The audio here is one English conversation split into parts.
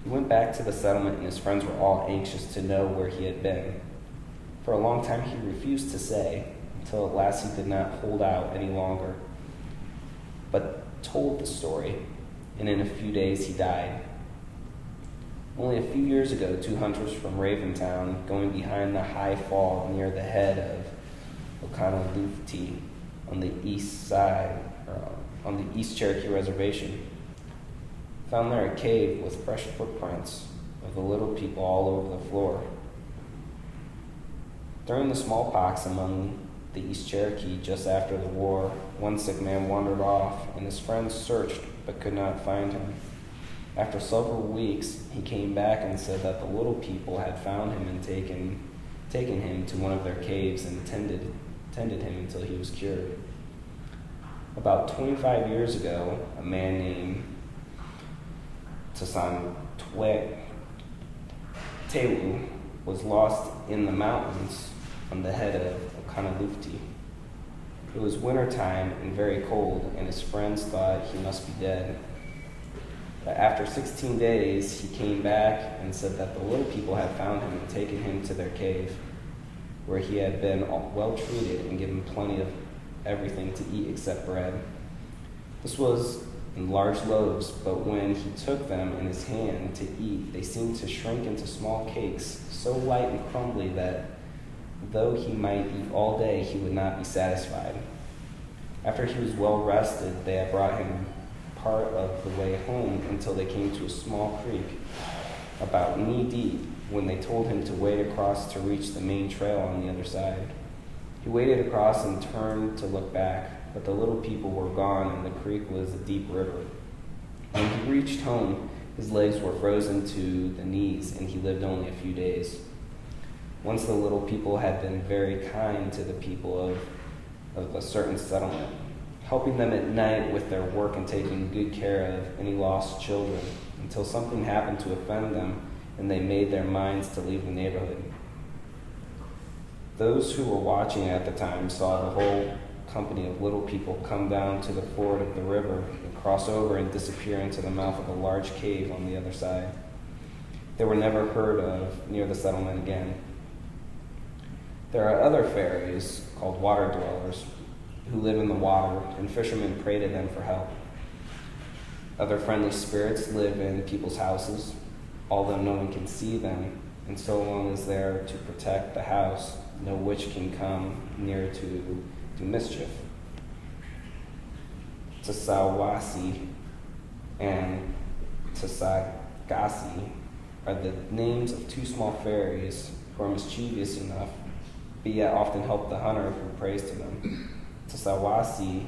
He went back to the settlement, and his friends were all anxious to know where he had been. For a long time he refused to say, until at last he could not hold out any longer, but told the story, and in a few days he died. Only a few years ago, 2 hunters from Raventown, going behind the high fall near the head of Okanalufti on the east side, on the East Cherokee Reservation, found there a cave with fresh footprints of the little people all over the floor. During the smallpox among the East Cherokee just after the war, one sick man wandered off, and his friends searched but could not find him. After several weeks, he came back and said that the little people had found him and taken him to one of their caves and tended him until he was cured. About 25 years ago, a man named Selu was lost in the mountains on the head of Okanalufti. It was wintertime and very cold, and his friends thought he must be dead. But after 16 days, he came back and said that the little people had found him and taken him to their cave, where he had been well treated and given plenty of everything to eat except bread. This was in large loaves, but when he took them in his hand to eat, they seemed to shrink into small cakes, so light and crumbly that though he might eat all day, he would not be satisfied. After he was well rested, they had brought him part of the way home until they came to a small creek, about knee-deep, when they told him to wade across to reach the main trail on the other side. He waded across and turned to look back, but the little people were gone and the creek was a deep river. When he reached home, his legs were frozen to the knees, and he lived only a few days. Once the little people had been very kind to the people of a certain settlement, helping them at night with their work and taking good care of any lost children, until something happened to offend them, and they made their minds to leave the neighborhood. Those who were watching at the time saw the whole company of little people come down to the ford of the river and cross over and disappear into the mouth of a large cave on the other side. They were never heard of near the settlement again. There are other fairies called water dwellers who live in the water, and fishermen pray to them for help. Other friendly spirits live in people's houses, although no one can see them, and so long as they are to protect the house, no witch can come near to do mischief. Tsawasi and Tsagasi are the names of 2 small fairies who are mischievous enough, but yet often help the hunter who prays to them. Tsawasi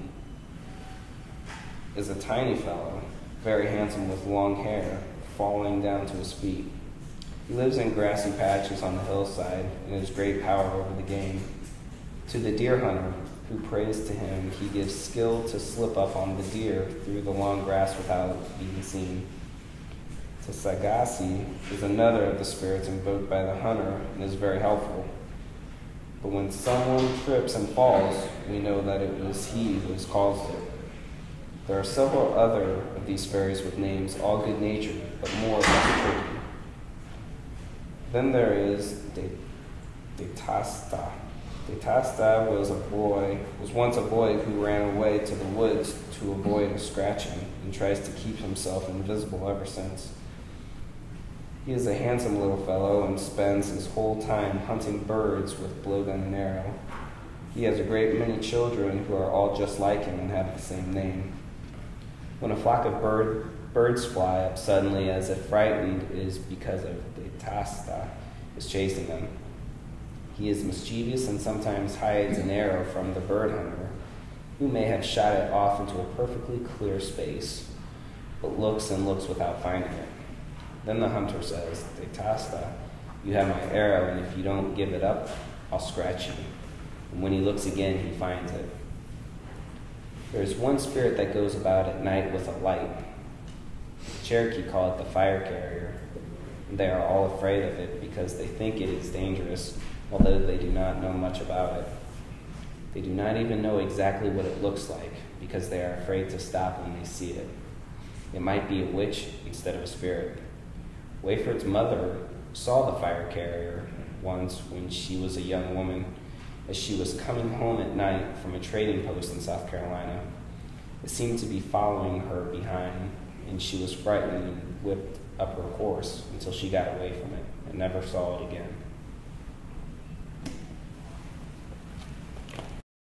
is a tiny fellow, very handsome with long hair falling down to his feet. He lives in grassy patches on the hillside and has great power over the game. To the deer hunter who prays to him, he gives skill to slip up on the deer through the long grass without being seen. Tsagasi is another of the spirits invoked by the hunter and is very helpful. But when someone trips and falls, we know that it was he who has caused it. There are several other of these fairies with names, all good-natured, but more or less tricky. Then there is Detasta. Detasta was once a boy who ran away to the woods to avoid a scratching and tries to keep himself invisible ever since. He is a handsome little fellow and spends his whole time hunting birds with blowgun and arrow. He has a great many children who are all just like him and have the same name. When a flock of birds fly up suddenly as if frightened, it is because of Detasta is chasing them. He is mischievous and sometimes hides an arrow from the bird hunter, who may have shot it off into a perfectly clear space, but looks and looks without finding it. Then the hunter says, Detasta, you have my arrow, and if you don't give it up, I'll scratch you. And when he looks again, he finds it. There is one spirit that goes about at night with a light. The Cherokee call it the fire carrier. They are all afraid of it because they think it is dangerous, although they do not know much about it. They do not even know exactly what it looks like because they are afraid to stop when they see it. It might be a witch instead of a spirit. Wayford's mother saw the fire carrier once when she was a young woman as she was coming home at night from a trading post in South Carolina. It seemed to be following her behind, and she was frightened and whipped up her horse until she got away from it and never saw it again.